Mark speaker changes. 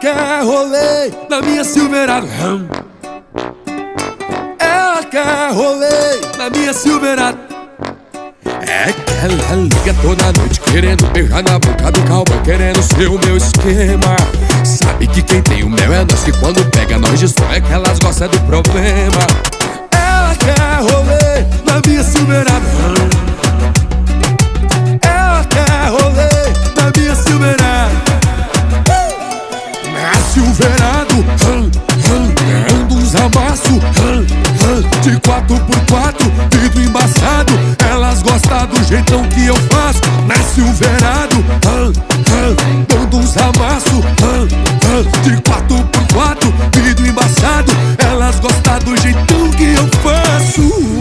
Speaker 1: quer rolê na minha Silverado. Ela quer rolê na minha Silverado. É que ela liga toda noite querendo beijar na boca do cowboy, querendo ser o meu esquema. Sabe que quem tem o mel é nós, que quando pega nós destrói, é que elas gostam do problema. Ela quer rolê na minha Silverado. Ela quer rolê na minha Silverado. Na Silverado, ando uns amassos de 4x4, vidro embaçado. Elas gostam do jeitão que eu faço. Na Silverado, dando uns amassos de 4x4, vidro embaçado. Elas gostam do jeitão que eu faço.